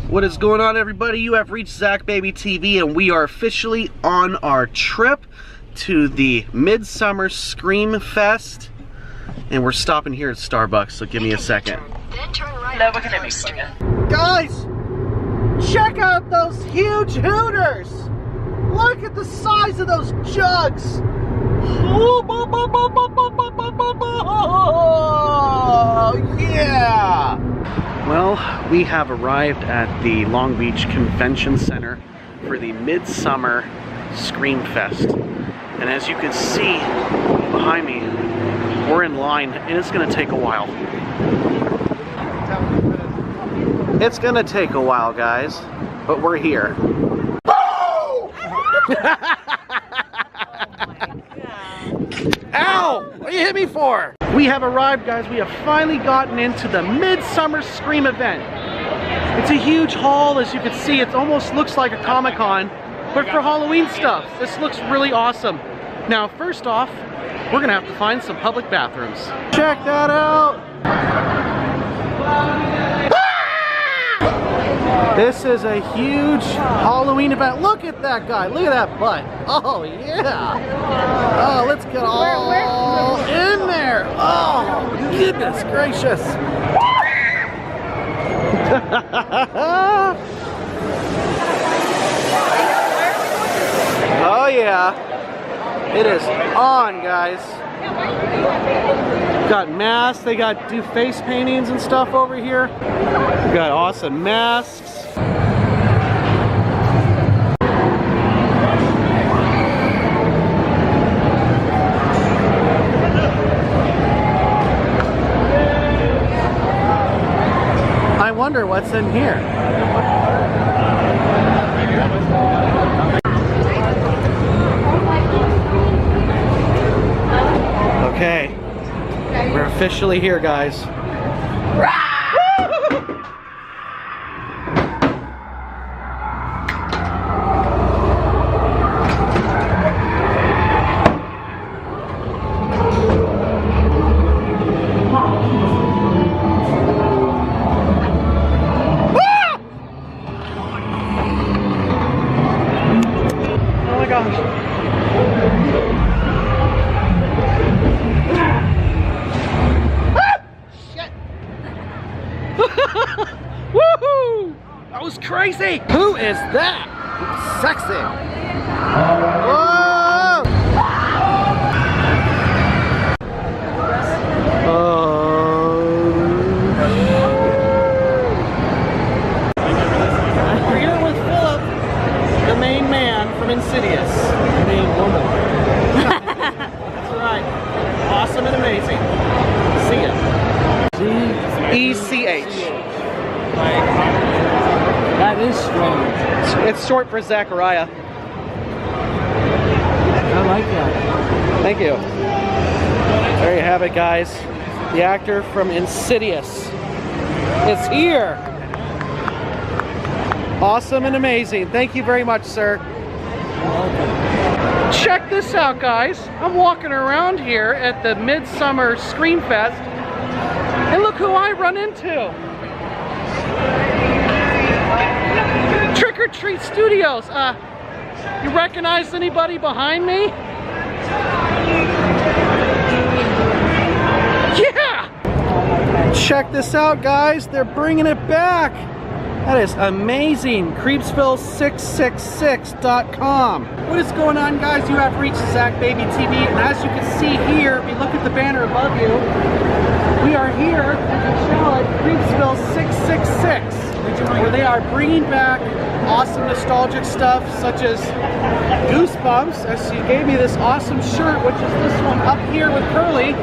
What is going on, everybody? You have reached Zach Baby TV, and we are officially on our trip to the Midsummer Scream Fest. And we're stopping here at Starbucks, so give me a second. Guys, check out those huge Hooters! Look at the size of those jugs! Oh, yeah! Well, we have arrived at the Long Beach Convention Center for the Midsummer Scream Fest. And as you can see behind me, we're in line, and it's gonna take a while. It's gonna take a while, guys, but we're here. Ow! What you hit me for? We have arrived, guys. We have finally gotten into the Midsummer Scream event. It's a huge hall, as you can see. It almost looks like a Comic-Con, but for Halloween stuff. This looks really awesome. Now, first off, we're gonna have to find some public bathrooms. Check that out! This is a huge Halloween event. Look at that guy. Look at that butt. Oh, yeah. Oh, let's get all in there. Oh, goodness gracious. Oh, yeah. It is on, guys. Got masks. They do face paintings and stuff over here. We got awesome masks. I wonder what's in here. Okay, we're officially here, guys. Oh my gosh. Woohoo! That was crazy! Who is that? Sexy! Whoa! We're here with Philip, the main man from Insidious. The main woman. That's right. Awesome and amazing. See ya. Z-E-C-H. That is strong. It's short for Zachariah. I like that. Thank you. There you have it, guys. The actor from Insidious is here. Awesome and amazing. Thank you very much, sir. Check this out, guys. I'm walking around here at the Midsummer Scream Fest, and look who I run into. Trick or Treat Studios. You recognize anybody behind me? Yeah! Check this out, guys. They're bringing it back. That is amazing. Creepsville666.com. What is going on, guys? You have reached Zach Baby TV, and as you can see here, if you look at the banner above you, we are here at the show at Creepsville 666, where they are bringing back awesome nostalgic stuff such as Goosebumps, as she gave me this awesome shirt, which is this one up here with Curly,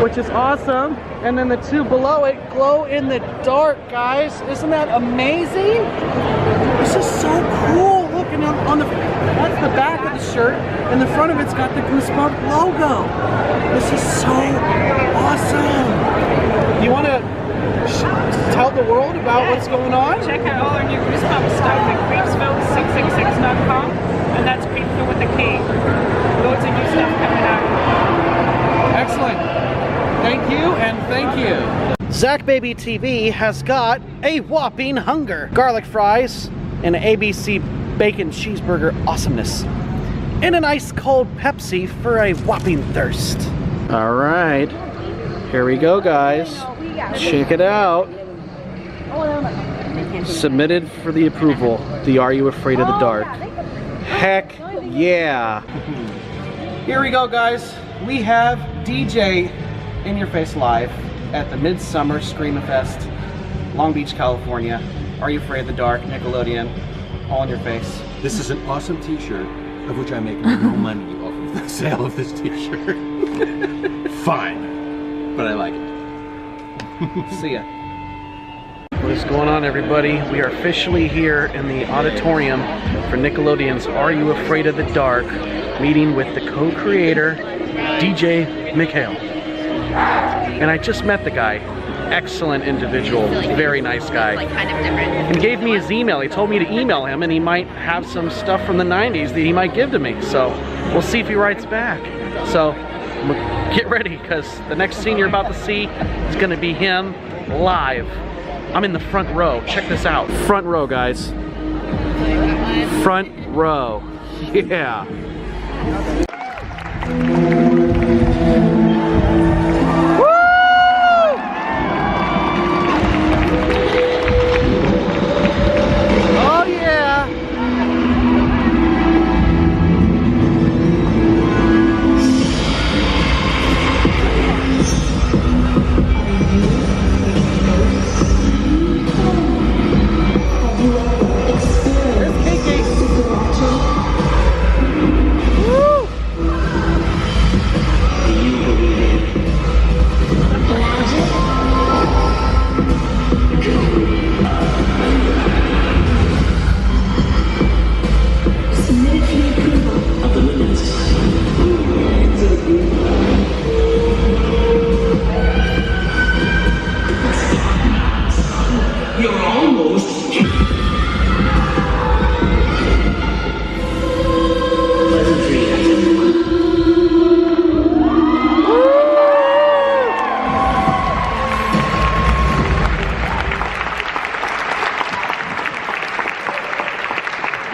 which is awesome, and then the two below it glow in the dark, guys. Isn't that amazing? This is so cool. Look, and on the that's the back of the shirt, and the front of it's got the Goosebumps logo. This is so awesome. You want to tell the world about what's going on? Check out all our new Goosebumps stuff at Creepsville666.com, and that's Creepsville with a K. Loads of new stuff coming Thank you. Zach Baby TV has got a whopping hunger. Garlic fries and an ABC bacon cheeseburger awesomeness. And an ice cold Pepsi for a whopping thirst. All right, here we go, guys. Check it out. Submitted for the approval, the Are You Afraid of the Dark? Heck yeah. Here we go, guys. We have DJ In Your Face live at the Midsummer Scream Fest, Long Beach, California. Are You Afraid of the Dark? Nickelodeon, all in your face. This is an awesome t-shirt, of which I make no money off of the sale of this t-shirt. Fine, but I like it. See ya. What is going on, everybody? We are officially here in the auditorium for Nickelodeon's Are You Afraid of the Dark, meeting with the co-creator, DJ Mikhail. And I just met the guy. Excellent individual, very nice guy. And gave me his email. He told me to email him and he might have some stuff from the 90s that he might give to me. So we'll see if he writes back. So get ready, because the next scene you're about to see is going to be him live. I'm in the front row. Check this out. Front row, guys. Front row. Yeah. Oh yeah.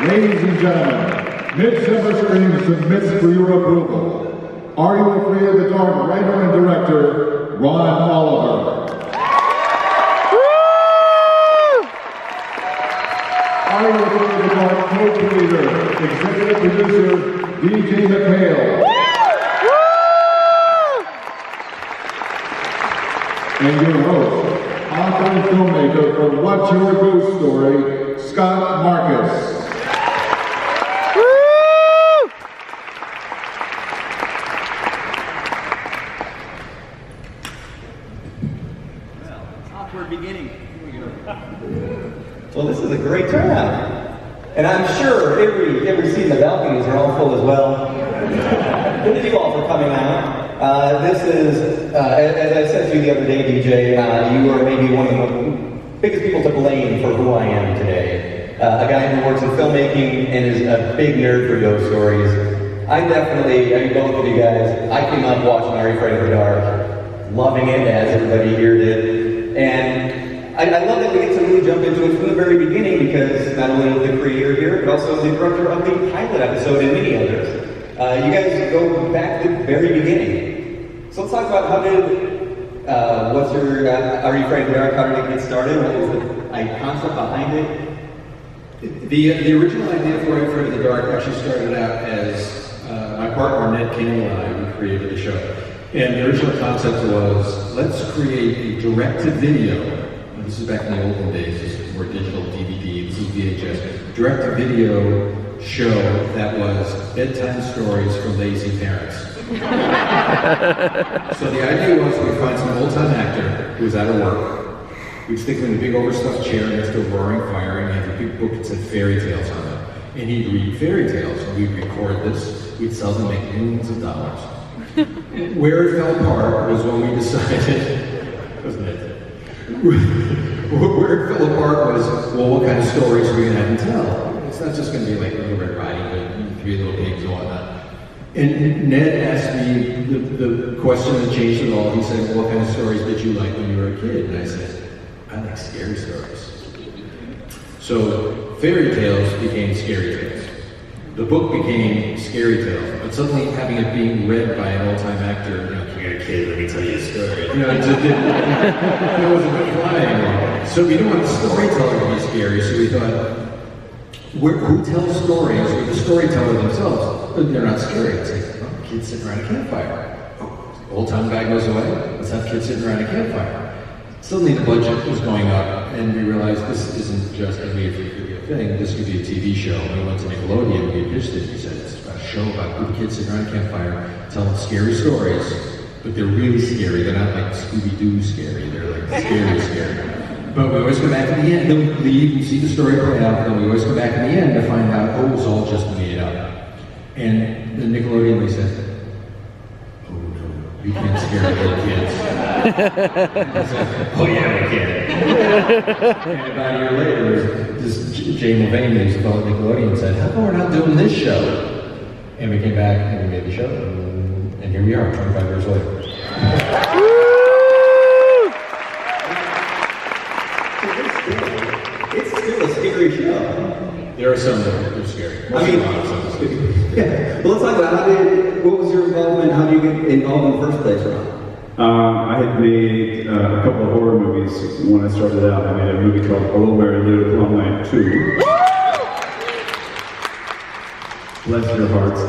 Ladies and gentlemen, Midsummer Scream submits for your approval. Are You Afraid of the Dark? Writer and director, Ron Oliver. Are You Afraid of the Dark? Co-creator, executive producer, DJ Mikhail. And your host, author and filmmaker for What's Your Ghost Story, Scott Marcus. Well, this is a great turnout. And I'm sure every seat in the balconies are all full as well. Thank you all for coming out. This is, as I said to you the other day, DJ, you are maybe one of the biggest people to blame for who I am today. A guy who works in filmmaking and is a big nerd for ghost stories. I both of you guys, I came up watching Are You Afraid of the Dark, loving it as everybody here did. And I love that we get to really jump into it from the very beginning, because not only the creator here, but also the director of the pilot episode and many others. You guys go back to the very beginning. So let's talk about how did, Are You Afraid of the Dark, how did it get started? What was the concept behind it? The original idea for Are You Afraid of the Dark actually started out as my partner Ned Campbell and I, we created the show. And the original concept was, let's create a direct-to-video. This is back in the olden days, this was more digital DVD, this is VHS. Direct-to-video show that was bedtime stories for lazy parents. So the idea was we'd find some old-time actor who was out of work. We'd stick him in a big overstuffed chair next to a roaring fire, and he'd have a big book that said fairy tales on it. And he'd read fairy tales, and we'd record this, we'd sell them, make millions of dollars. Where it fell apart was when we decided, wasn't it? Where it fell apart was, well, what kind of stories are we going to have him tell? It's not just going to be like Little Red Riding Hood, Three Little Pigs and whatnot. And Ned asked me the question that changed it all. He said, well, what kind of stories did you like when you were a kid? And I said, I like scary stories. So fairy tales became scary tales. The book became scary tales, but suddenly having it being read by an old-time actor, you're a kid, let me tell you a story. It just didn't, it wasn't good flying. So we didn't want the storyteller to be scary, so we thought, who tells stories with the storyteller themselves? But they're not scary. It's like, oh, kids sitting around a campfire. Oh, old-time guy goes away, let's have kids sitting around a campfire. Suddenly the budget was going up, and we realized this isn't just a made-for-TV thing, this could be a TV show. And we went to Nickelodeon, we pitched it, we said, it's a show about group of kids sitting around a campfire telling scary stories, but they're really scary. They're not like Scooby-Doo scary, they're like scary. But we always come back at the end, then we leave and see the story play out, and then we always come back in the end to find out, oh, it was all just made up. And the Nickelodeon, they said, oh no, you can't scare little kids. I said, oh yeah, we can. And about a year later, this Jay Mulvaney, who's called Nickelodeon, said, how come we're not doing this show? And we came back and we made the show, and here we are, 25 years later. It's still a scary show. There are some that are scary. Yeah. Well, let's talk about what was your involvement? How did you get involved in the first place, Ron? I had made a couple of horror movies when I started out. I made a movie called Hello, Mary Lou, Prom Night 2. Bless your hearts.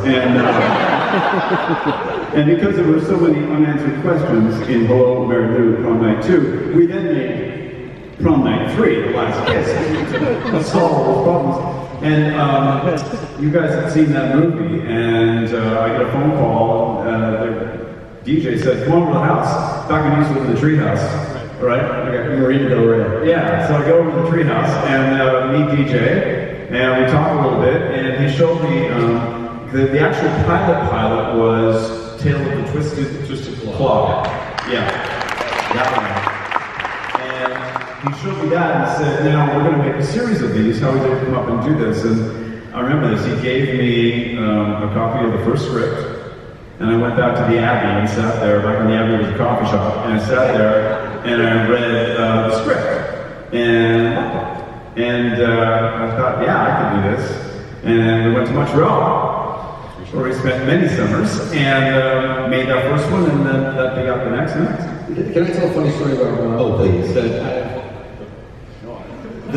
And because there were so many unanswered questions in Hello, Mary Lou, Prom Night 2, we then made Prom Night 3, The Last Kiss, to solve all those problems. And you guys had seen that movie, and I get a phone call. The DJ said, come over to the house, back in Eastwood in the treehouse, right? Okay, Marina Del Rey. Yeah, so I go over to the treehouse and meet DJ, and we talk a little bit, and he showed me the actual pilot was Tale of the Twisted Claw. Yeah, that one. And he showed me that and said, now we're going to make a series of these. How are we going to come up and do this? And I remember this. He gave me a copy of the first script. And I went back to the Abbey and sat there. Back in the Abbey was a coffee shop, and I sat there and I read the script. And I thought, yeah, I could do this. And we went to Montreal, where we spent many summers, and made that first one, and then that begot the next. Can I tell a funny story about Ron? Oh, please.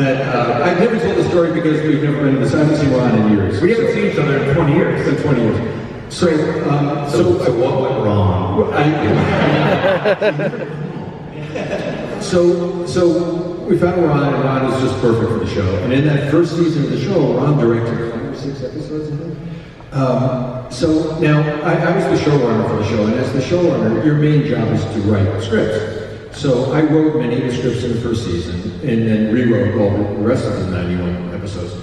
I've never told the story because we've never been in this. I haven't seen Ron in years. We haven't seen each other in 20 years. It's been 20 years. So what went wrong? So we found Ron, and Ron is just perfect for the show. And in that first season of the show, Ron directed 5 or 6 episodes, I think. So now, I was the showrunner for the show, and as the showrunner, your main job is to write scripts. So I wrote many of the scripts in the first season, and then rewrote all the rest of the 91 episodes.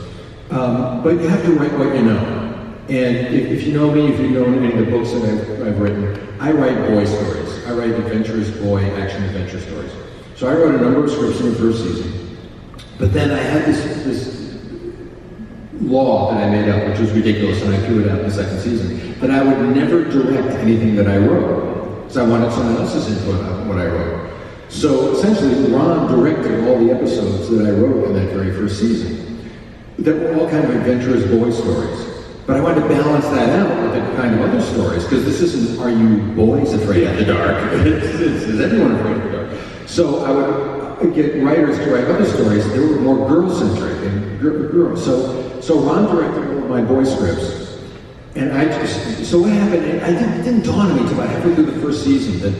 But you have to write what you know. And if you know me, if you know any of the books that I've written, I write boy stories. I write adventurous boy action adventure stories. So I wrote a number of scripts in the first season. But then I had this law that I made up, which was ridiculous, and I threw it out in the second season, that I would never direct anything that I wrote, because I wanted someone else's input on what I wrote. So essentially, Ron directed all the episodes that I wrote in that very first season. That were all kind of adventurous boy stories. But I wanted to balance that out with the kind of other stories, because this isn't, are you boys afraid of the dark? Is everyone afraid of the dark? So I would get writers to write other stories that were more girl-centric and girls. So Ron directed all of my boy scripts. And so what happened, it didn't dawn on me until I halfway through the first season that,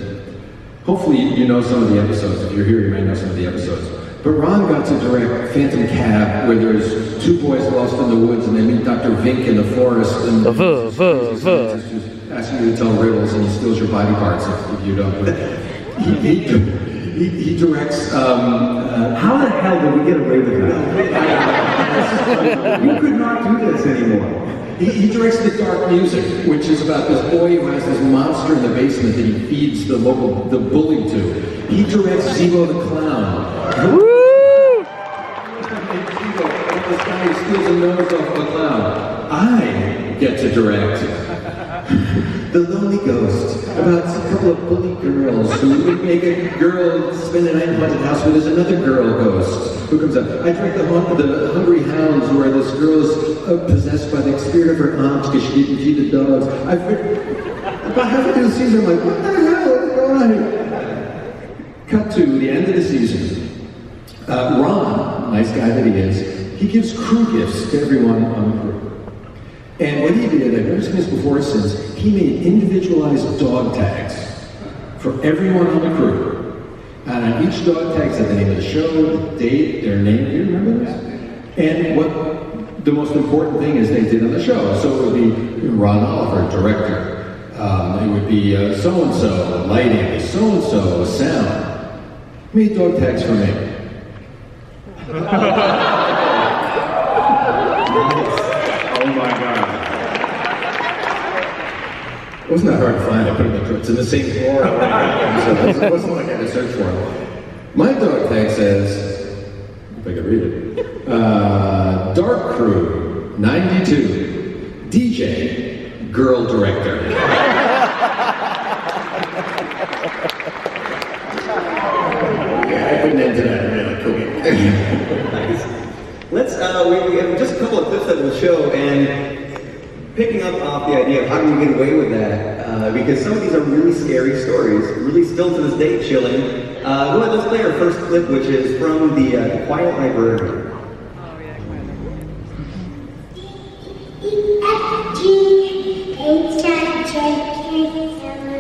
hopefully you know some of the episodes. If you're here, you might know some of the episodes. But Ron got to direct Phantom Cab, where there's 2 boys lost in the woods, and they meet Dr. Vink in the forest, and asking you to tell riddles, and he steals your body parts if you don't. He directs. How the hell did we get away with that? You could not do this anymore. He directs The Dark Music, which is about this boy who has this monster in the basement that he feeds the bully to. He directs Zebo the Clown. This guy who steals a nose off the clown. I get to direct The Lonely Ghost, about a couple of bully girls who would make a girl spend the night in a haunted house where there's another girl ghost who comes out. I drank the Hungry Hounds, where this girl is possessed by the spirit of her aunt because she didn't feed the dogs. I've read about halfway through the season, I'm like, what the hell is going on here? Cut to the end of the season. Ron, nice guy that he is, he gives crew gifts to everyone on the crew. And what he did, I've never seen this before or since, he made individualized dog tags for everyone on the crew. And on each dog tag said the name of the show, the date, their name. Do you remember this? And what the most important thing is they did on the show. So it would be Ron Oliver, director. It would be so-and-so, lighting, so-and-so, sound. He made dog tags for me. Oh my God. It wasn't that hard to find. I put them it's in the same drawer. So it wasn't like I had to search for them. My dog tag says, if I can read it, Dark Crew 92, DJ, Girl Director. Yeah, I put an end to that really quick. Nice. Let's, we have just a couple of clips that we'll show, and picking up off the idea of how do we get away with that, because some of these are really scary stories, really still to this day chilling. Go ahead, let's play our first clip, which is from the Quiet Librarian.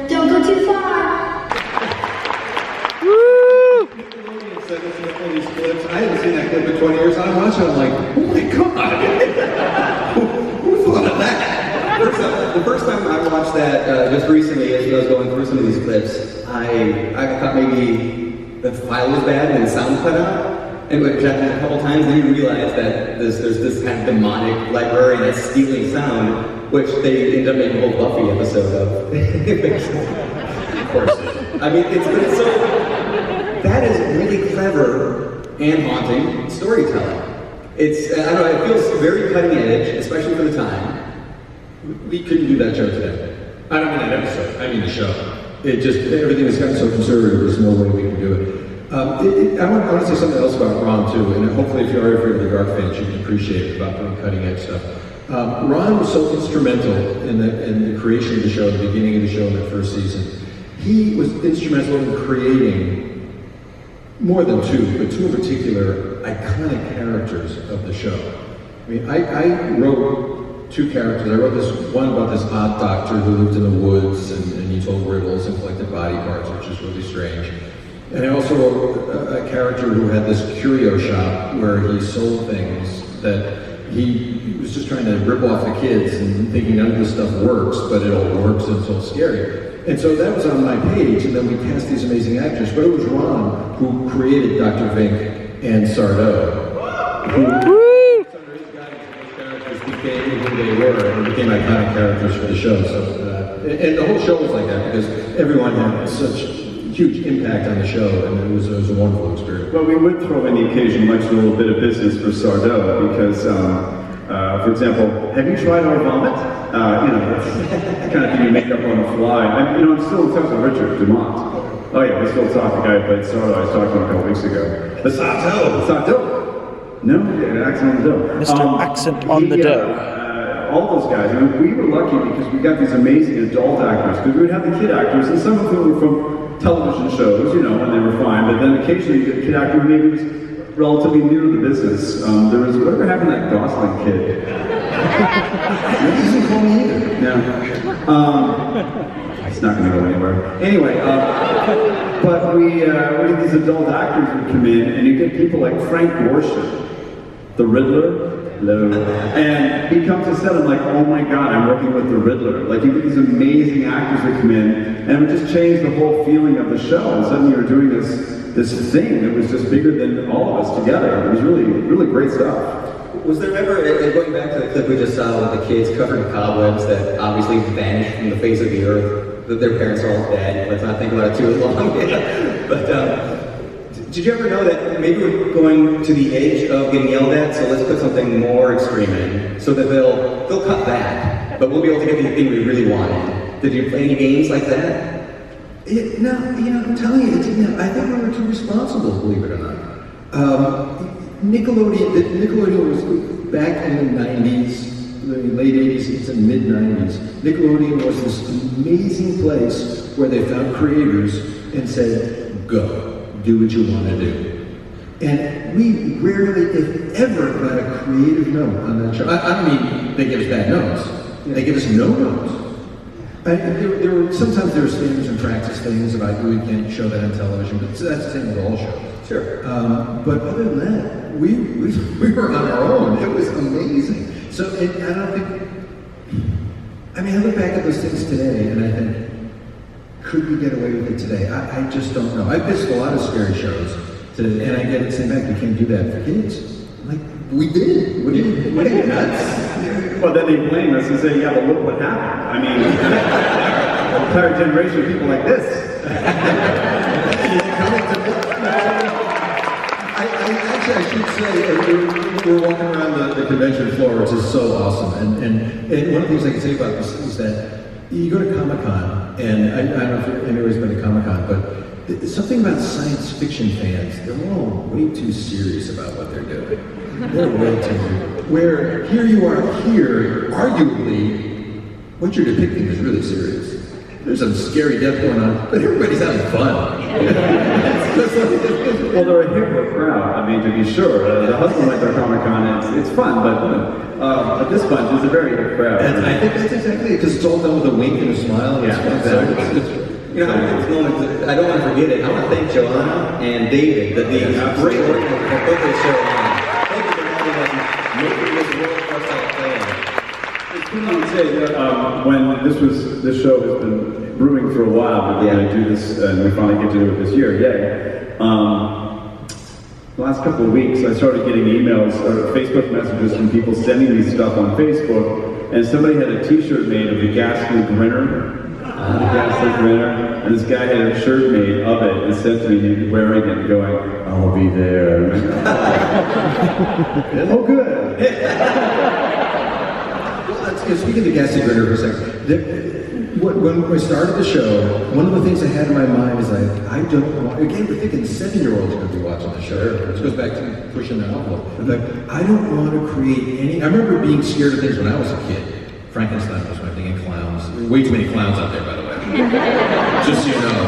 Don't go too far. I haven't seen that clip in 20 years. I watch it, I'm like, oh my God! Who thought of that? The first time I watched that just recently, as I was going through some of these clips, I thought maybe the file was bad and the sound cut out. And we checked it a couple times, and then you realize that there's this kind of demonic librarian that's stealing sound, which they end up making a whole Buffy episode of. Of course. I mean, it's so. That is really clever and haunting storytelling. It's, I don't know, it feels very cutting edge, especially for the time. We couldn't do that show today. I don't mean that episode, I mean the show. It just, everything has gotten so conservative, there's no way we can do it. I want to say something else about Ron too, and hopefully if you're Afraid of the Dark fans, you can appreciate it about doing cutting edge stuff. Ron was so instrumental in the creation of the show, the beginning of the show in that first season. He was instrumental in creating more than two, but two in particular, iconic characters of the show. I mean, I wrote two characters. I wrote this one about this odd doctor who lived in the woods and he told riddles and collected body parts, which is really strange. And I also wrote a character who had this curio shop where he sold things that he was just trying to rip off the kids and thinking none of this stuff works, but it all works and it's all scary. And so that was on my page, and then we cast these amazing actors. But it was Ron who created Dr. Vink and Sardo, who under his guidance, those characters became who they were and became iconic characters for the show. So, and the whole show was like that because everyone had such huge impact on the show, and it was a wonderful experience. Well, we would throw in the occasional little bit of business for Sardo because, for example, have you tried our vomit? That's the kind of thing you make up on the fly. I'm still in touch with Richard Dumont. Oh yeah, we still talk. The guy who played Sardo, I was talking to him a couple weeks ago. The Sardo. No, accent on the dough. Mr. Accent on the dough. All those guys. We were lucky because we got these amazing adult actors. Because we would have the kid actors, and some of them were from television shows, and they were fine. But then occasionally the kid actor maybe was relatively new to the business. There was whatever happened to that Gosling kid. That doesn't call me either. No. It's not going to go anywhere. Anyway, but we had these adult actors would come in, and you get people like Frank Gorshin, the Riddler. Hello. And he comes to set, I'm like, oh my God, I'm working with the Riddler. Like, you get these amazing actors that come in, and it would just change the whole feeling of the show. And suddenly you were doing this thing that was just bigger than all of us together. It was really, really great stuff. Was there ever, going back to the clip we just saw with the kids covered in cobwebs that obviously vanished from the face of the earth, that their parents are all dead? Let's not think about it too long. But did you ever know that maybe we're going to the edge of getting yelled at, so let's put something more extreme in, so that they'll cut back? but we'll be able to get the thing we really wanted. Did you play any games like that? No, I'm telling you, it didn't. I think we were too responsible, believe it or not. Nickelodeon was back in the 90s, the late 80s, it's in the mid 90s. Nickelodeon was this amazing place where they found creators and said, go, do what you want to do. And we rarely, if ever, got a creative note on that show. I don't mean they give us bad notes. They give us no notes. Sometimes there were standards and practice things about we can't show that on television, but that's the same with all shows. Sure. But other than that, we were on our own. It was amazing. So I don't think. I mean, I look back at those things today, and I think, could we get away with it today? I just don't know. I've missed a lot of scary shows today, and I get it saying back, you can't do that for kids. Like, we did. What are you nuts? Well, then they blame us and say, yeah, but look what happened. I mean, an entire generation of people like this. I should say, we're walking around the convention floor, which is so awesome. And one of the things I can say about this is that you go to Comic-Con, and I don't know if anybody's been to Comic-Con, but it's something about science fiction fans, they're all way too serious about what they're doing. They're way too. Where here you are here, arguably, what you're depicting is really serious. There's some scary death going on, but everybody's having fun. Well, they're a hipper crowd, I mean, to be sure. The husband went to Comic-Con, it's fun, but this bunch is a very hip crowd. And I think that's exactly it, because it's all done with a wink and a smile. And Yeah, so You know, I don't want to forget it. I want to thank Joanna and David, the great organizers for putting this show on. Thank you for having us making this world for us to play. It's funny to say that when this show has been brewing for a while, but we're going to do this, and we finally get to do it this year, yay. The last couple of weeks, I started getting emails or Facebook messages from people sending me stuff on Facebook, and somebody had a t-shirt made of the Ghastly Grinner. And this guy had a shirt made of it and sent to me, and he was wearing it and going, I'll be there. Oh, good. Well, speaking of the Ghastly Grinner for a second, when I started the show, one of the things I had in my mind is like, I don't want, again, we're thinking 7-year-olds are going to be watching the show. This goes back to pushing the envelope. Like, I don't want to create any, I remember being scared of things when I was a kid. Frankenstein was my thing, and clowns. There are way too many clowns out there, by the way. Just so you know.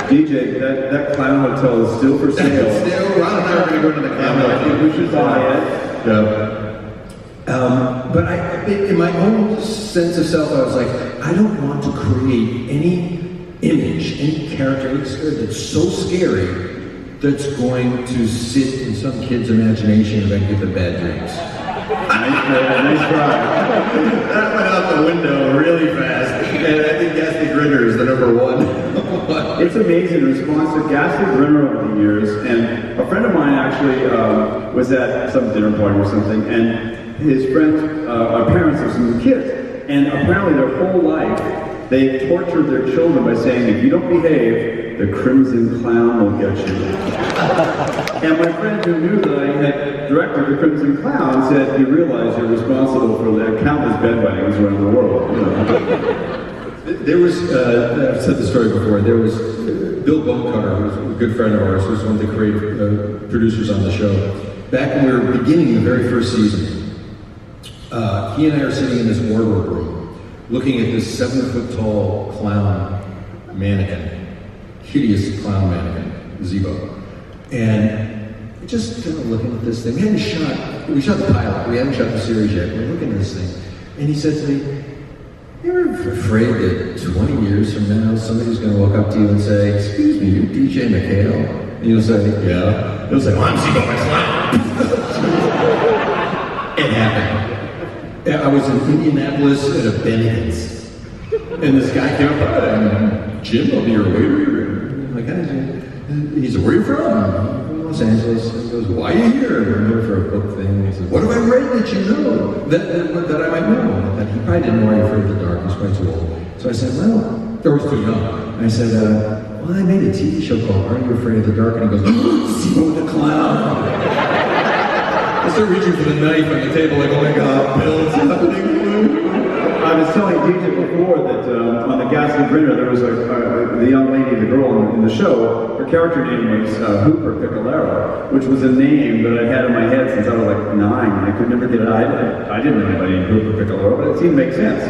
DJ, that clown hotel is still for sale. Still, Ron and I are going to go to the clown hotel. I think we should buy it. But in my own sense of self, I was like, I don't want to create any image, any character that's so scary that's going to sit in some kid's imagination and then give them bad dreams. Nice try. That went out the window really fast, and I think Ghastly Grinner is the number one. It's amazing the response to Ghastly Grinner over the years, and a friend of mine actually was at some dinner party or something, and his friends, our parents have some kids, and apparently their whole life they tortured their children by saying, if you don't behave, the Crimson Clown will get you. And my friend who knew that I had directed the Crimson Clown said, you realize you're responsible for the countless bedwettings around the world. You know? There was, I've said the story before, there was Bill Bonecutter, who was a good friend of ours, who was one of the creative producers on the show. Back when we were beginning the very first season, he and I are sitting in this wardrobe room, looking at this 7-foot-tall clown mannequin, hideous clown mannequin, Zebo. And we're just kind of looking at this thing. We shot the pilot, we hadn't shot the series yet. We're looking at this thing. And he said to me, you're afraid that 20 years from now, somebody's going to walk up to you and say, excuse me, you're DJ McHale? And you'll say, yeah. He'll say, well, I'm Zebo McClown. It happened. I was in Indianapolis at a Bennigan's, and this guy came up, Jim, I'll be your waiter. I'm like, hi, Jim. He said, where are you from? I'm from Los Angeles. He goes, why are you here? I'm here for a book thing. He says, what have I read that you know, that I might know? And he probably didn't know Are You Afraid of the Dark. He's quite too old. So I said, well, or he's too young. And I said, well, I made a TV show called Are You Afraid of the Dark? And he goes, Zebo the Clown. start reaching for the knife on the table, like, oh my God, Bill, it's happening. I was telling DJ before that on the Ghastly Grinner, there was the young lady, the girl in the show, her character name was Hooper Piccolero, which was a name that I'd had in my head since I was like 9, and I could never get it. I didn't know anybody named Hooper Piccolero, but it seemed to make sense.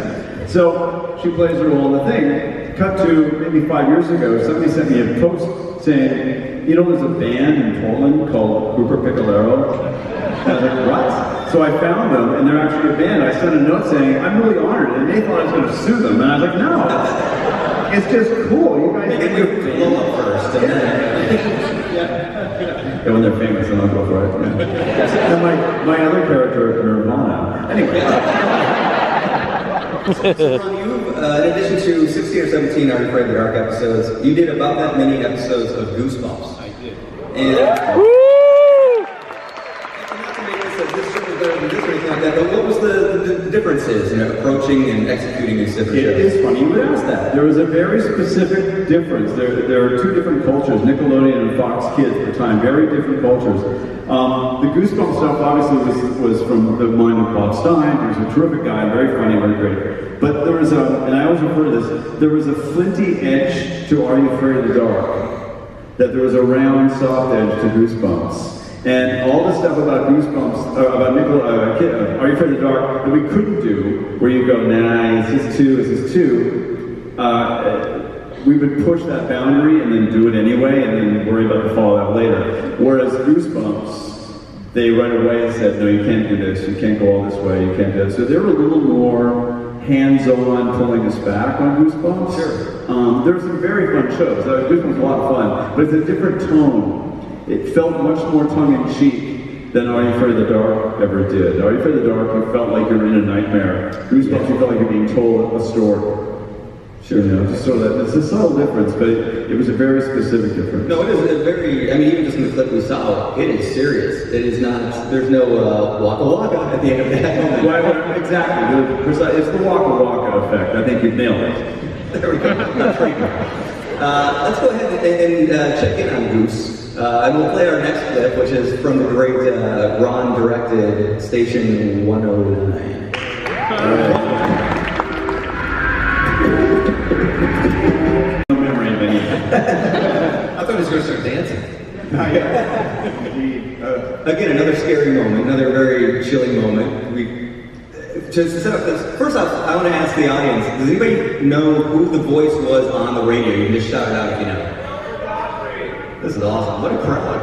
So she plays her role in the thing. Cut to maybe 5 years ago, somebody sent me a post saying, you know, there's a band in Portland called Hooper Piccolero. And I was like, what? So I found them, and they're actually a band. I sent a note saying, I'm really honored, and they thought I was going to sue them. And I was like, no, it's just cool. You guys Make your blow up first. And then... yeah, when they're famous, then I'll go for it. Yeah. And my other character, Nirvana. Anyway. So Ron, you, in addition to 16 or 17 Are You Afraid of the Dark episodes, you did about that many episodes of Goosebumps. I did. And not to make this better than this or anything like that, but what was the differences in approaching and executing these different It shows? is funny you would ask that. There was a very specific difference. There are two different cultures, Nickelodeon and Fox Kids at the time, very different cultures. The Goosebumps stuff obviously was from the mind of Bob Stein. He was a terrific guy, very funny, very great. But there was and I always refer to this, there was a flinty edge to Are You Afraid of the Dark? That there was a round, soft edge to Goosebumps. And all the stuff about Goosebumps, about Are You Afraid of the Dark, that we couldn't do, where you go, nah, is this too, we would push that boundary and then do it anyway, and then worry about the fallout later. Whereas Goosebumps, they right away said, no, you can't do this, you can't go all this way, you can't do that. So they were a little more hands-on pulling us back on Goosebumps. Sure. There were some very fun shows. Goosebumps was a lot of fun, but it's a different tone. It felt much more tongue-in-cheek than Are You Afraid of the Dark ever did. Are You Afraid of the Dark, you felt like you were in a nightmare. Goosebumps, you felt like you were being told a story. Sure, you know, just sort of that. It's a subtle difference, but it was a very specific difference. No, it is a very, I mean, even just in the clip we saw, it is serious. It is not, there's no waka waka at the end of that. Well, exactly. It's the waka waka effect. I think you've nailed it. There we go. Let's go ahead and check in on Goose. And we'll play our next clip, which is from the great Ron-directed Station 109. No memory of anything. I thought he was going to start dancing. Again, another scary moment, another very chilling moment. To set up this, first off, I want to ask the audience, does anybody know who the voice was on the radio? You can just shout it out if you know. This is awesome. What a crowd.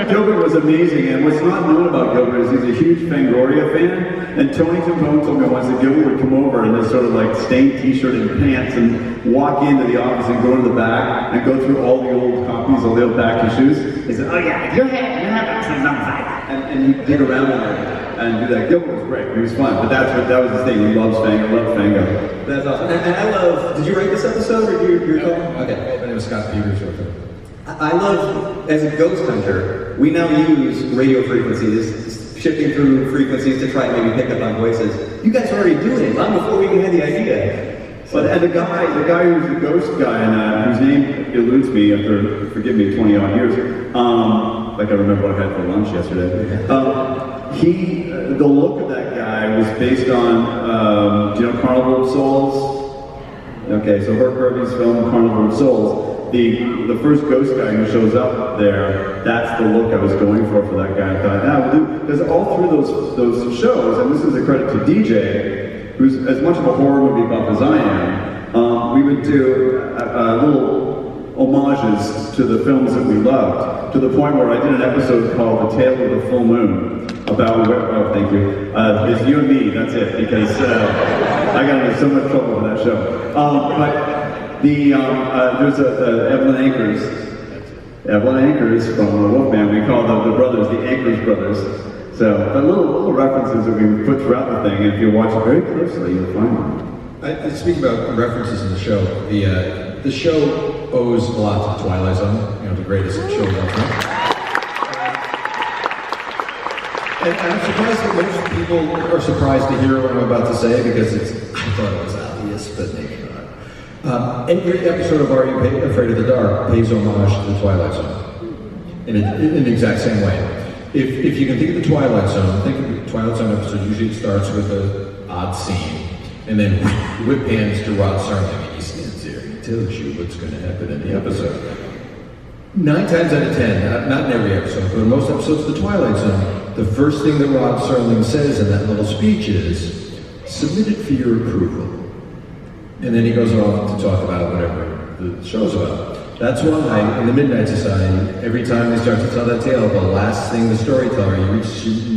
Gilbert was amazing, and what's not known about Gilbert is he's a huge Fangoria fan, and Tony Timpone told me once that Gilbert would come over in this sort of like stained t-shirt and pants and walk into the office and go to the back and go through all the old copies, all the old back issues. He said, oh yeah, you have access on side. And he'd dig around in there and do that. Gilbert was great. He was fun, but that was his thing. He loves Fango, loved Fango. That's awesome. And I love, did you write this episode or do you recall? Okay. My name is Scott Peters. I love, as a ghost hunter, we now use radio frequencies, shifting through frequencies to try and maybe pick up on voices. You guys are already doing it, long before we even had the idea. And the guy who's the ghost guy, and whose name eludes me after, forgive me, 20 odd years, like I remember what I had for lunch yesterday. The look of that guy was based on, do you know Carnival of Souls? Okay, so Herb Kirby's film Carnival of Souls. The first ghost guy who shows up there, that's the look I was going for that guy. I thought, we'll do, because all through those shows, and this is a credit to DJ, who's as much of a horror movie buff as I am, we would do little homages to the films that we loved, to the point where I did an episode called The Tale of the Full Moon, about, thank you, it's you and me, that's it, because I got into so much trouble with that show. But there's Evelyn Ankers from Wolfman. We call them the brothers, the Ankers brothers. So, but little references that we put throughout the thing, and if you watch it very closely, you'll find them. Speaking about references in the show, the show owes a lot to the Twilight Zone, the greatest show of all time. And I'm surprised that most people are surprised to hear what I'm about to say, because I thought it was obvious, but maybe not. Every episode of Are You Afraid of the Dark pays homage to the Twilight Zone in the exact same way. if you can think of the Twilight Zone, think of the Twilight Zone episode, usually it starts with an odd scene, and then whip hands to Rod Serling, and he stands there and he tells you what's going to happen in the episode. 9 times out of 10, not in every episode, but in most episodes of the Twilight Zone, the first thing that Rod Serling says in that little speech is, submit it for your approval. And then he goes off to talk about whatever the show's about. That's why in the Midnight Society, every time they start to tell that tale, the last thing the storyteller, she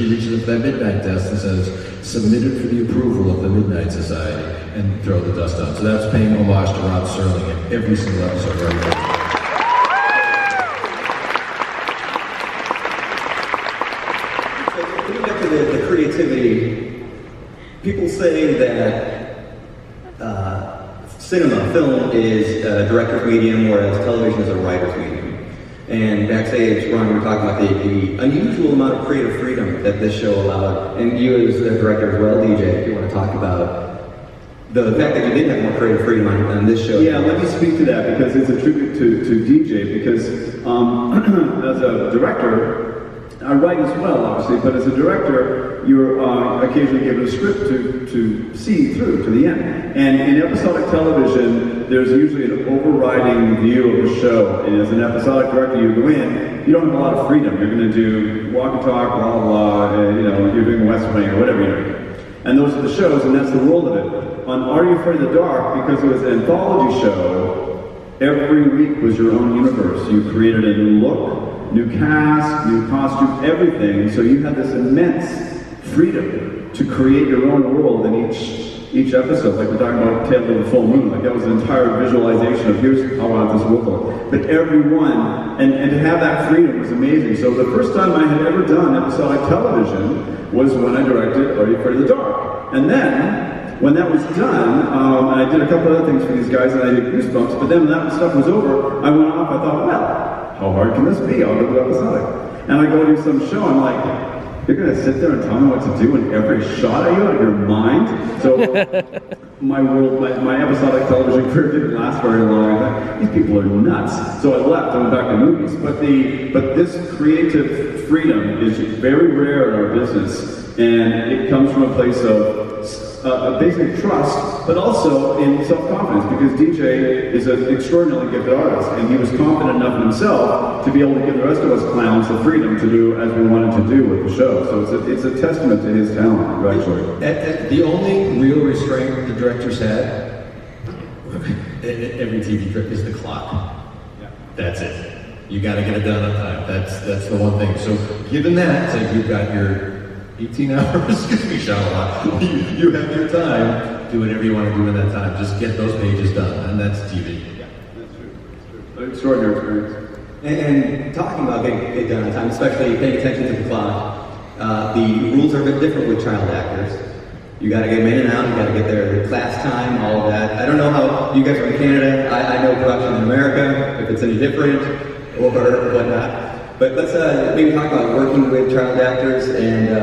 reaches up to that midnight desk and says, submit it for the approval of the Midnight Society, and throw the dust on. So that's paying homage to Rod Serling in every single episode right now. The creativity, people say that cinema, film is a director's medium, whereas television is a writer's medium. And backstage, Ron, we were talking about the unusual amount of creative freedom that this show allowed. And you as a director as well, DJ, if you want to talk about the fact that you did have more creative freedom on this show. Yeah, let me speak to that because it's a tribute to DJ because as a director, I write as well, obviously, but as a director, you're occasionally given a script to see through to the end. And in episodic television, there's usually an overriding view of the show. And as an episodic director, you go in, you don't have a lot of freedom. You're going to do walk and talk, blah, blah, blah, you're doing West Wing or whatever you're doing. And those are the shows, and that's the role of it. On Are You Afraid of the Dark, because it was an anthology show, every week was your own universe. You created a new look, new cast, new costume, everything. So you had this immense freedom to create your own world in each episode. Like we're talking about Tale of the Full Moon, like that was an entire visualization of here's how I want this world to look. But everyone, and to have that freedom was amazing. So the first time I had ever done episodic television was when I directed Are You Afraid of the Dark? And then, when that was done, and I did a couple other things for these guys, and I did Goosebumps, but then when that stuff was over, I went off, I thought, well, how hard can this be? I'll go to episodic. And I go do some show, I'm like, you're gonna sit there and tell me what to do in every shot? Are you out of your mind? So my episodic television career didn't last very long. I thought, these people are nuts. So I left, I went back to movies. But this creative freedom is very rare in our business, and it comes from a place of basic trust, but also in self-confidence, because DJ is an extraordinarily gifted artist, and he was confident enough in himself to be able to give the rest of us clowns the freedom to do as we wanted to do with the show. So it's a testament to his talent, actually. The only real restraint the directors had, every TV director, is the clock. Yeah. That's it. You got to get it done on time. That's the one thing. So given that, so you've got your 18 hours, excuse me, Shyamalan. You have your time, do whatever you want to do in that time. Just get those pages done, and that's TV. Yeah, that's true. An extraordinary experience. And talking about getting it done on time, especially paying attention to the clock, the rules are a bit different with child actors. You got to get them in and out, you got to get their class time, all of that. I don't know how you guys are in Canada. I know production in America, if it's any different or whatnot. But let's maybe talk about working with child actors and...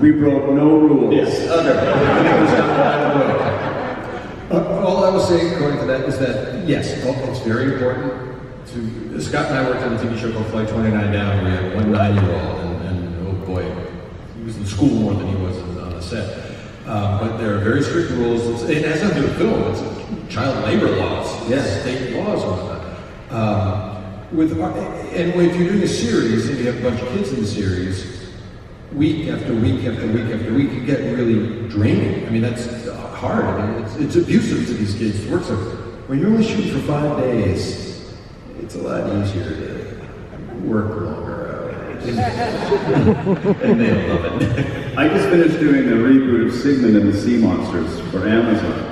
we broke no rules. Yes, all I will say, according to that, is that, yes, it's very important to... Scott and I worked on a TV show called Flight 29 Down, where we had one 9-year-old, and oh boy, he was in school more than he was on the set. But there are very strict rules. It has nothing to do with film. It's child labor laws, state laws and whatnot. And if you're doing a series and you have a bunch of kids in the series, week after week after week after week, you get really draining. I mean, that's hard. I mean, it's abusive to these kids to work so. When you're only shooting for 5 days, it's a lot easier to work longer hours. And they love it. I just finished doing the reboot of Sigmund and the Sea Monsters for Amazon.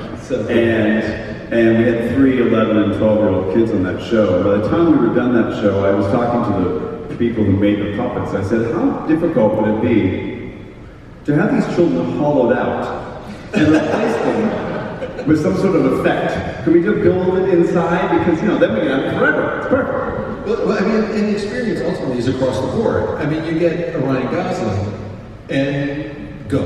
And we had 3 11 and 12-year-old kids on that show. By the time we were done that show, I was talking to the people who made the puppets. I said, how difficult would it be to have these children hollowed out and replace them with some sort of effect? Can we just build it inside? Because, then we can have it forever. It's perfect. Well, I mean, and the experience ultimately is across the board. I mean, you get a Ryan Gosling and go.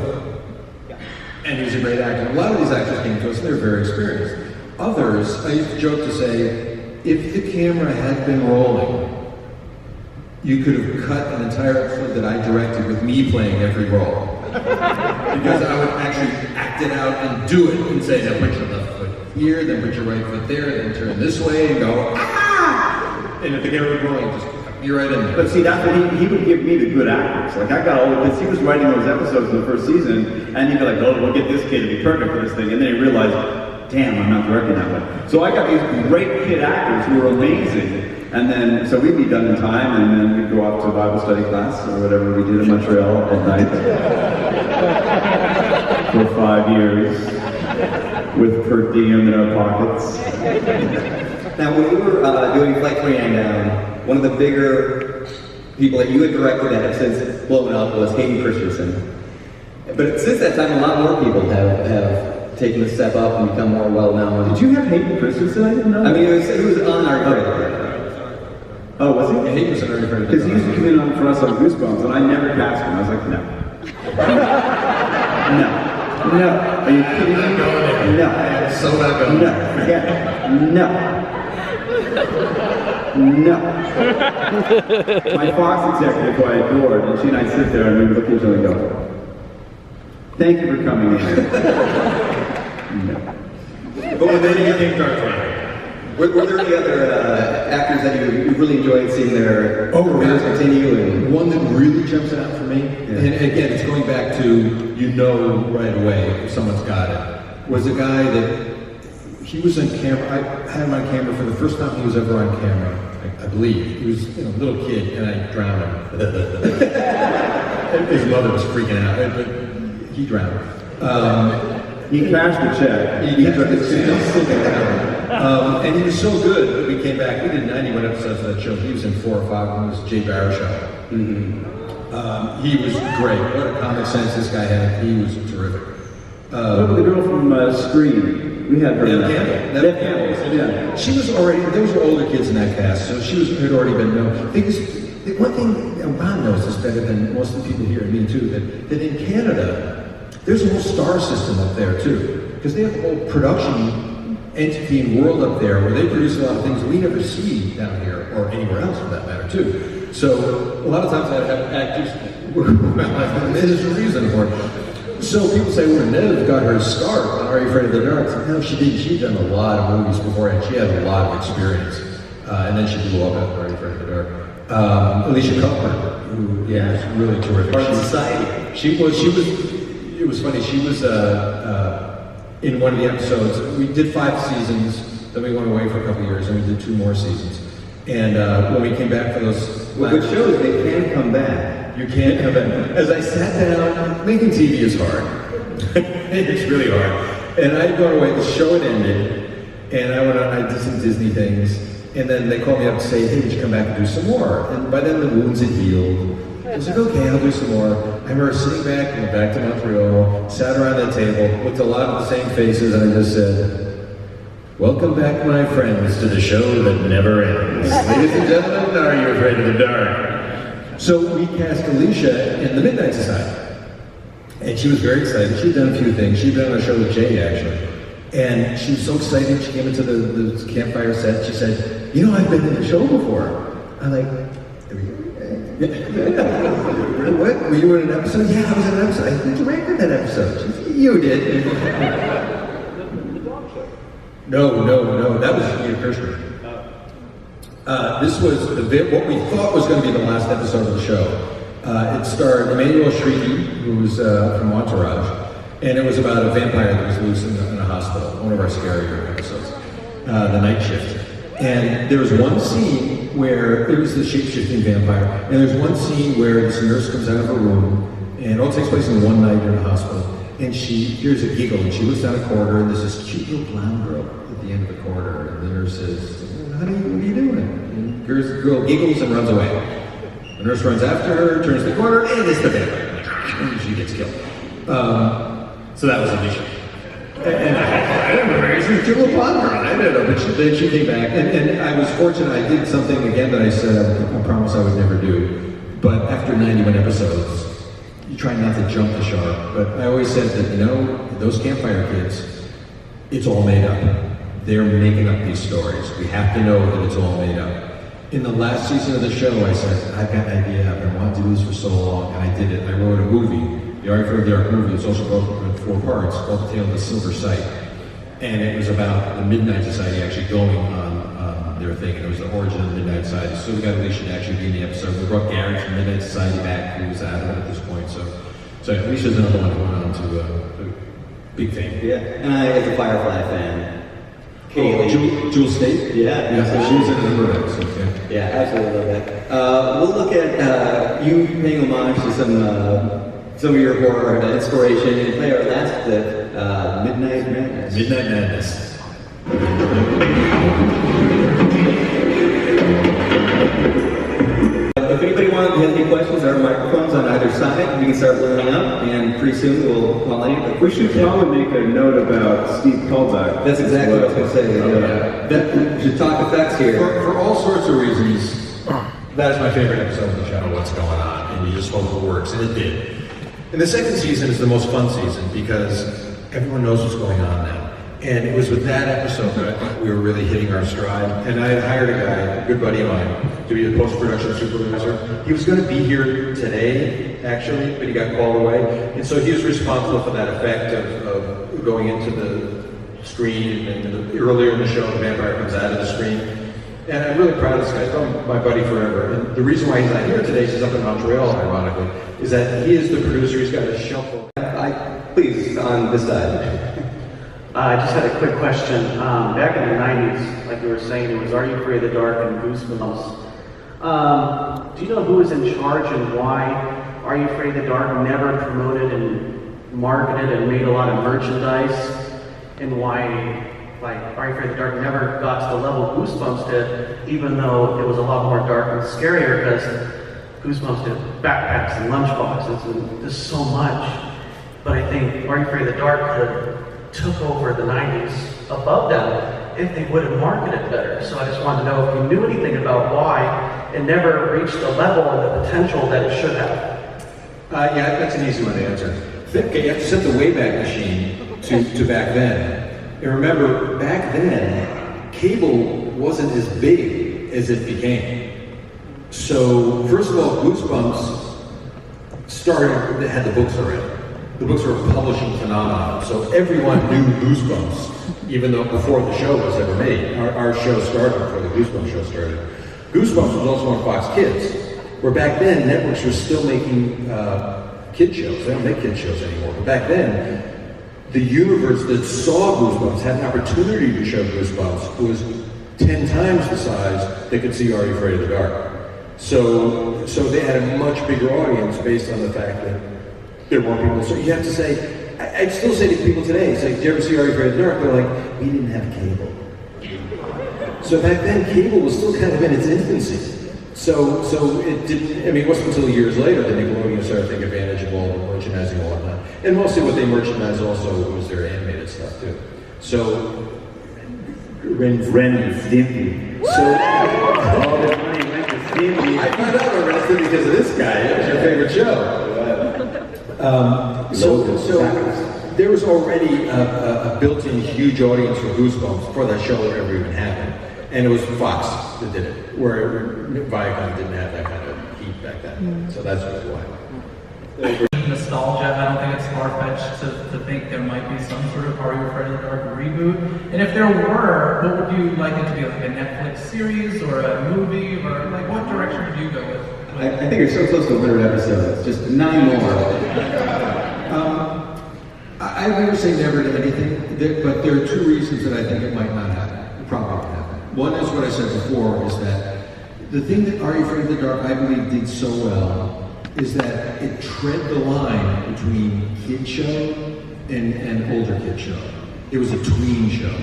And he's a great actor. A lot of these actors came to us and they're very experienced. Others, I used to joke to say, if the camera had been rolling you could have cut an entire episode that I directed with me playing every role. Because I would actually act it out and do it and say, now put your left foot here, then put your right foot there, then turn this way and go, ah! And if the camera was rolling, just be right in there. But see, that's what he would give me the good actors. Like I got all of this, he was writing those episodes in the first season, and he'd be like, oh, we'll get this kid to be perfect for this thing. And then he realized, damn, I'm not directing that way. So I got these great kid actors who were amazing. And then, so we'd be done in time, and then we'd go off to Bible study class or whatever we did in Montreal at night for 5 years with per diem in our pockets. Now, when we were doing Flight 29 Down, one of the bigger people that you had directed that have since blown up was Hayden Christensen. But since that time, a lot more people have taken a step up and become more well-known. Did you have Hayden Christensen? I didn't know. I mean, it was on our credit. Oh, was he? Yeah, he was an early friend. Because he used to come in on for us on Goosebumps, and I never cast him. I was like, no. No. Are you kidding me? No. I am so not going No. Forget it. No. No. My Fox executive, who I adored, and she and I sit there and we look at each other and go, thank you for coming in. No. But when they became Darth Vader. Were there any other actors that you really enjoyed seeing their careers continue? And One that really jumps out for me, and again, it's going back to, you know right away if someone's got it, was a guy that, he was on camera, I had him on camera for the first time he was ever on camera, I believe. He was a little kid, and I drowned him. His mother was freaking out, but he drowned him. He cashed the check. He took his and he was so good that we came back. We did 91 episodes of that show. He was in 4 or 5. It was Jay Baruchel. He was great. What a comic sense this guy had. He was terrific. What about the girl from Scream? We had her. Neve Campbell. Yeah. She was already. Those were older kids in that cast, so she had already been known. Because the one thing, Ron knows this better than most of the people here, and me too, that in Canada, there's a whole star system up there too, because they have a whole production entity and world up there where they produce a lot of things we never see down here or anywhere else for that matter too. So a lot of times I have actors, and there's a reason for it. So people say, well, Neve got her start on Are You Afraid of the Dark? No, she didn't. She'd done a lot of movies before, and she had a lot of experience. And then she blew up after Are You Afraid of the Dark? Alicia Cuthbert, who was really terrific. Part of society. She was. It was funny. She was in one of the episodes. We did 5 seasons. Then we went away for a couple of years, and we did 2 more seasons. And when we came back for those, Well, good shows, they can come back. you can't have it. As I sat down, making TV is hard. It's really hard. And I'd gone away. The show had ended, and I went on. I did some Disney things, and then they called me up to say, "Hey, would you come back and do some more?" And by then the wounds had healed. I was like, okay, I'll do some more. I remember sitting back, went back to Montreal, sat around that table, looked a lot of the same faces, and I just said, welcome back, my friends, to the show that never ends. Ladies and gentlemen, Are You Afraid of the Dark? So we cast Alicia in The Midnight Society. And she was very excited. She'd done a few things. She'd been on a show with Jay, actually. And she was so excited, she came into the campfire set. She said, you know, I've been in the show before. I'm like, what? Were you in an episode? Yeah, I was in an episode. I directed that episode. She said, you did. No. That was Ian Kirshner. This was what we thought was going to be the last episode of the show. It starred Emmanuel Shrieky, who was from Entourage, and it was about a vampire that was loose in a hospital, one of our scarier episodes, The Night Shift. And there was one scene where it was the shape-shifting vampire, and there's one scene where this nurse comes out of her room, and it all takes place in one night in a hospital, and she hears a giggle, and she looks down a corridor, and there's this cute little blonde girl at the end of the corridor, and the nurse says, honey, what are you doing? And the girl giggles and runs away. The nurse runs after her, turns the corner, and it's the vampire. And she gets killed. So that was Alicia. And I don't know, she's a cute little blonde girl. I don't know, but then she came back. And I was fortunate, I did something again that I said I promised I would never do. But after 91 episodes, you try not to jump the shark. But I always said that, you know, those campfire kids, it's all made up. They're making up these stories. We have to know that it's all made up. In the last season of the show, I said, I've got an idea, I've been wanting to do this for so long, and I did it. I wrote a movie, the Are You Afraid of the Dark movie. It's also broken into 4 parts, called The Tale of the Silver Sight. And it was about the Midnight Society actually going on their thing, and it was the origin of the Midnight Society. So we got Alicia to actually be in the episode. We brought Gary from Midnight Society back, who was out of it at this point. So Alicia's another one going on to a big fame. Yeah, and I, as a Firefly fan, Kaylee. Jewel State? Yeah. Yeah, so she was in a number of episodes, yeah. Yeah, absolutely love that. We'll look at you paying homage to some of your horror inspiration and play our last clip, Midnight Madness. Midnight Madness. If anybody has any questions, there are microphones on either side. We can start loading up, and pretty soon we'll call any. We should probably make a note about Steve Kolbach. That's exactly what I was going to say. We should talk effects here. For all sorts of reasons, that is my favorite episode of the show, What's Going On, and you just hope it works, and it did. And the second season is the most fun season because everyone knows what's going on now. And it was with that episode that I thought we were really hitting our stride. And I had hired a guy, a good buddy of mine, to be the post-production supervisor. He was going to be here today, actually, but he got called away. And so he was responsible for that effect of going into the screen. And earlier in the show, the vampire comes out of the screen. And I'm really proud of this guy. He's been my buddy forever. And the reason why he's not here today, he's up in Montreal, ironically, is that he is the producer. He's got a shuffle. Please, on this side. I just had a quick question. Back in the 90s, like you were saying, it was Are You Afraid of the Dark and Goosebumps. Do you know who was in charge and why Are You Afraid of the Dark never promoted and marketed and made a lot of merchandise? And why, like, Are You Afraid of the Dark never got to the level Goosebumps did, even though it was a lot more dark and scarier, because Goosebumps did backpacks and lunchboxes and just so much. But I think Are You Afraid of the Dark could have took over the 90s above them if they would have marketed better. So I just wanted to know if you knew anything about why it never reached the level and the potential that it should have. Yeah, that's an easy one to answer. You have to set the Wayback Machine to back then. And remember, back then, cable wasn't as big as it became. So, first of all, Goosebumps started, they had the books already. The books were a publishing phenomenon, so everyone knew Goosebumps, even though before the show was ever made. Our show started before the Goosebumps show started. Goosebumps was also on Fox Kids, where back then networks were still making kid shows. They don't make kid shows anymore. But back then, the universe that saw Goosebumps had an opportunity to show Goosebumps was 10 times the size they could see Are You Afraid of the Dark. So they had a much bigger audience based on the fact that there weren't people. So you have to say, I'd still say to people today, it's like, do you ever see Are You Afraid of the Dark? They're like, we didn't have cable. So back then, cable was still kind of in its infancy. So it didn't, I mean, it wasn't until years later that Nickelodeon started taking advantage of all the merchandising and whatnot. And mostly what they merchandised also was their animated stuff too. So, Ren and Stimpy. So, all the money went to Stimpy. I found out about Ren and Stimpy because of this guy. It was your favorite show. So there was already a built-in huge audience for Goosebumps before that show ever even happened. And it was Fox that did it, where Viacom didn't have that kind of heat back then. So that's why. Nostalgia, I don't think it's far-fetched to think there might be some sort of Are You Afraid of the Dark reboot. And if there were, what would you like it to be, like a Netflix series or a movie, or like what direction would you go with? I think you're so close to 100 episodes. Just 9 more. I never say never to anything, but there are 2 reasons that I think it might not happen. Probably won't happen. One is what I said before, is that the thing that Are You Afraid of the Dark, I believe, did so well is that it tread the line between kid show and older kid show. It was a tween show.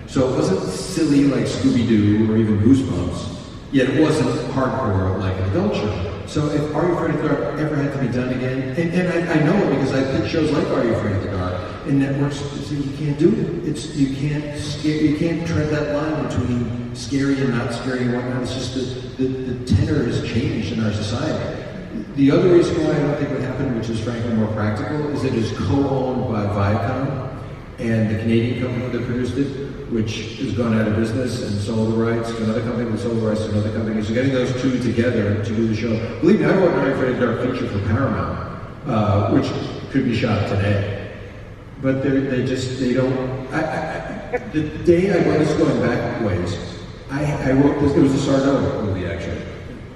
So it wasn't silly like Scooby-Doo or even Goosebumps, yet it wasn't hardcore like an adult show. So if Are You Afraid of the Dark ever had to be done again, and I know it because I pitched shows like Are You Afraid of the Dark, and networks say you can't do it. You can't tread that line between scary and not scary and whatnot. It's just the tenor has changed in our society. The other reason why I don't think it would happen, which is frankly more practical, is that it is co-owned by Viacom, and the Canadian company that produced it, which has gone out of business and sold the rights to another company, that sold the rights to another company. So getting those two together to do the show. Believe me, I wrote Are You Afraid of the Dark feature for Paramount, which could be shot today. But they don't, the day I wrote this, going back ways, I wrote this, it was a Sardou movie actually.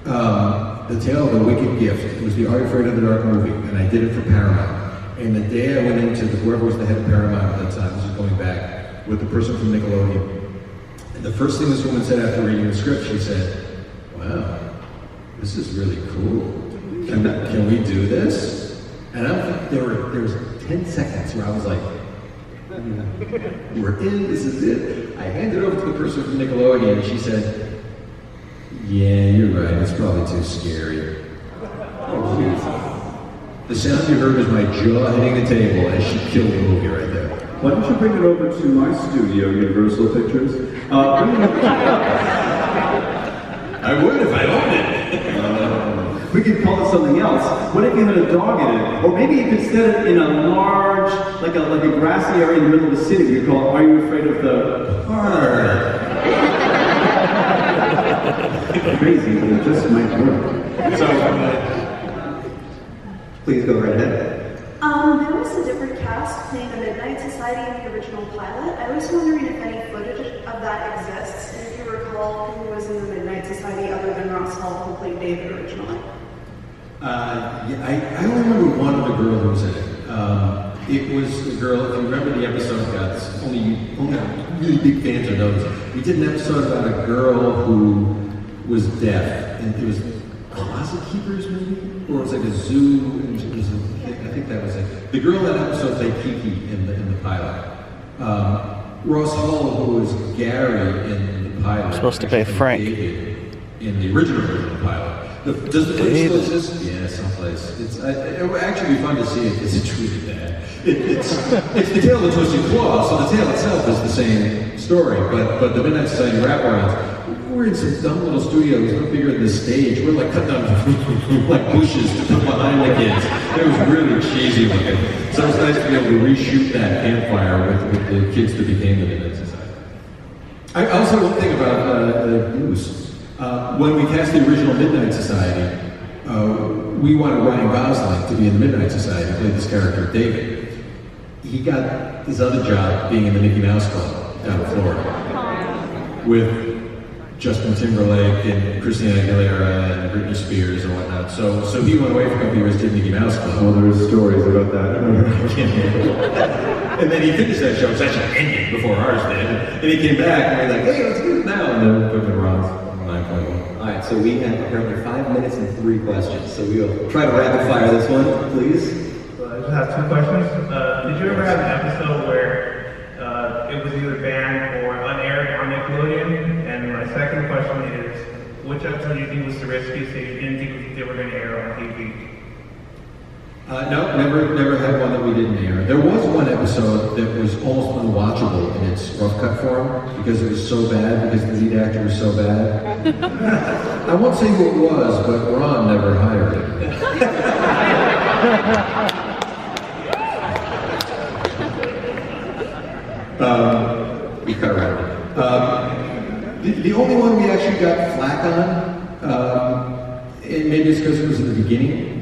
The Tale of the Wicked Gift. It was the Are You Afraid of the Dark movie, and I did it for Paramount. And the day I went into whoever was the head of Paramount at that time, this is going back, with the person from Nickelodeon. And the first thing this woman said after reading the script, she said, "Wow, this is really cool. Can we do this?" And there was 10 seconds where I was like, we're in, this is it. I handed it over to the person from Nickelodeon, and she said, "Yeah, you're right, it's probably too scary." The sound you heard was my jaw hitting the table as she killed the movie right there. Why don't you bring it over to my studio, Universal Pictures? I would if I owned it. We could call it something else. What if you had a dog in it? Or maybe you could set it in a large, like a grassy area in the middle of the city. You call it, Are You Afraid of the Park? Crazy, but it just might work. So, please go right ahead. There was a different cast playing the Midnight Society in the original pilot. I was wondering if any footage of that exists, and if you recall who was in the Midnight Society other than Ross Hall, who played David originally. Yeah, I only remember one other girl who was in it. It was the girl, if you remember the episode, guys, only really big fans will know this. We did an episode about a girl who was deaf, and it was Closet Keepers maybe? Or it was like a zoo, and it was I think that was it. The girl in that episode played Kiki in the pilot. Ross Hall, who was Gary in the pilot. Supposed to play Frank. David in the original pilot. Does the place still exist? Yeah, someplace. It would actually be fun to see it because it's really bad. It's the Tale of the Twisted Claw, so the tale itself is the same story, but the Midnight Society wraparounds. We're in some dumb little studios, no bigger than the stage. We're like cutting down like bushes to put behind the kids. It was really cheesy looking. So it's nice to be able to reshoot that campfire with the kids that became the Midnight Society. I also one thing about Goose. When we cast the original Midnight Society, we wanted Ryan Gosling to be in the Midnight Society, to play this character, David. He got his other job being in the Mickey Mouse Club down in Florida with Justin Timberlake and Christina Aguilera and Britney Spears and whatnot. So he went away for a couple years to Mickey Mouse Club. Oh, there's stories about that. And then he finished that show. It was actually ended before ours did. And he came back and we were like, "Hey, let's do it now." And then we put the Ron's 9.1. All right, so we have apparently 5 minutes and 3 questions. So we will try to rapid fire this one, please. So I just have 2 questions. Did you ever have an episode where it was either banned or unaired on Nickelodeon? And my second question is, which episode do you think was the riskiest that you didn't think they were going to air on TV? No, never had one that we didn't air. There was one episode that was almost unwatchable in its rough cut form because it was so bad, because the lead actor was so bad. I won't say who it was, but Ron never hired him. We cut around it. The only one we actually got flack on, and maybe it's because it was in the beginning.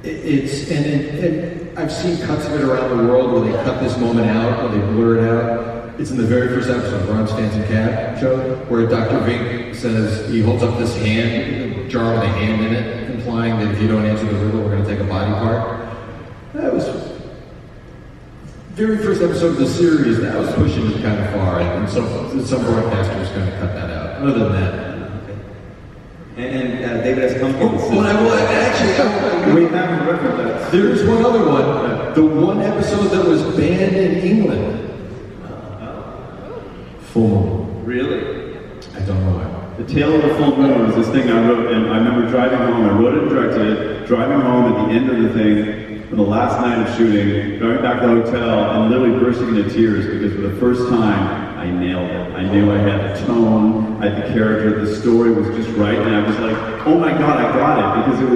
And I've seen cuts of it around the world where they cut this moment out, or they blur it out. It's in the very first episode of Ron Stanton Cab show, where Dr. Vink says he holds up this hand, a jar with a hand in it, implying that if you don't answer the riddle, we're going to take a body part. That was very first episode of the series. That was pushing it kind of far, and so some broadcasters kind of cut that out. Other than that. And David has come forward. We haven't record that. There's one other one. The one episode that was banned in England. Full Moon. Really? I don't know why. The Tale of the Full Moon was this thing I wrote, and I remember driving home. I wrote it and directed it, driving home at the end of the thing, for the last night of shooting, going back to the hotel, and literally bursting into tears because for the first time, I nailed it. I knew I had the tone, I had the character, the story was just right, and I was like, oh my God, I got it, because it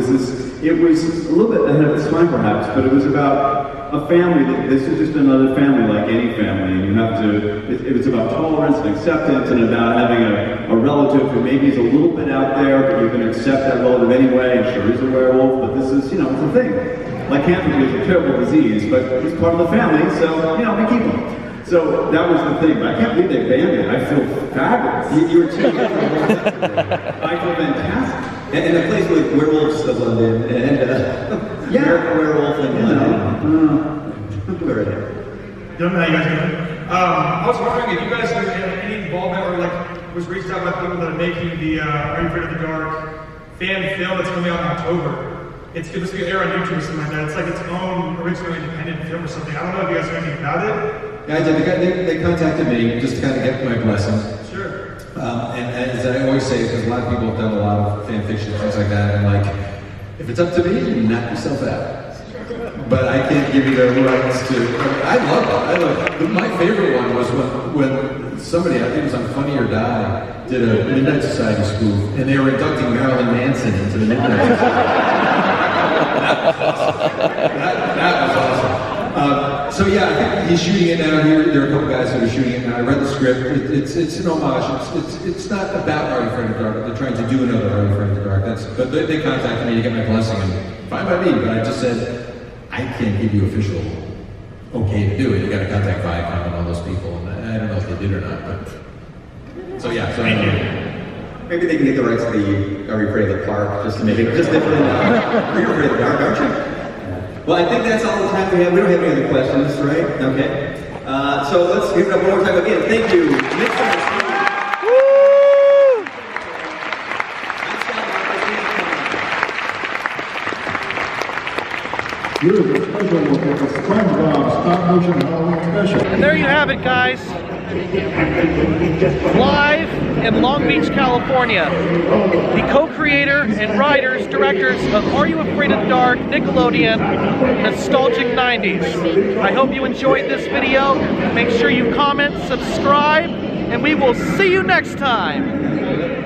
was a little bit ahead of its time perhaps, but it was about a family. This is just another family like any family. And you have to, it's about tolerance and acceptance and about having a relative who maybe is a little bit out there, but you can accept that relative anyway, and sure, he's a werewolf, but this is, you know, it's a thing. Lycanthropy is a terrible disease, but he's part of the family, so, you know, we keep him. So that was the thing, but I can't believe they banned it. I feel fabulous. You were too. I feel fantastic. And a place with werewolves of London, and yeah, American Werewolf and Young man, how you guys doing? I was wondering if you guys have any involvement or like was reached out by people that are making the Are You Afraid of the Dark fan film that's coming out in October. It was going to air on YouTube or something like that. It's like its own original independent film or something. I don't know if you guys know anything about it. Yeah, I did. They contacted me just to kind of get my blessing. Sure. And as I always say, because a lot of people have done a lot of fan fiction, things like that, and like, if it's up to me, you knock yourself out. But I can't give you the rights to. I love it. My favorite one was when somebody, I think it was on Funny or Die, did a Midnight Society spoof, and they were inducting Marilyn Manson into the Midnight Society. That was awesome. So yeah, I think he's shooting it now. There are a couple guys that are shooting it now. I read the script. It's an homage. It's not about Are You Afraid of the Dark. They're trying to do another Are You Afraid of the Dark. But they contacted me to get my blessing, and fine by me. But I just said, I can't give you official okay to do it. You got to contact Viacom and all those people, and I don't know if they did or not. But so yeah. So thank you. Maybe they can get the rights to the Are You Afraid of the Park just to make it just different. Are You Afraid of the Dark, aren't you? Well, I think that's all the time we have. We don't have any other questions, right? Okay. So let's give it up one more time again. Thank you, Nick. And there you have it, guys. Live in Long Beach, California. The co-creator and writers, directors of Are You Afraid of the Dark, Nickelodeon, Nostalgic 90s. I hope you enjoyed this video. Make sure you comment, subscribe, and we will see you next time.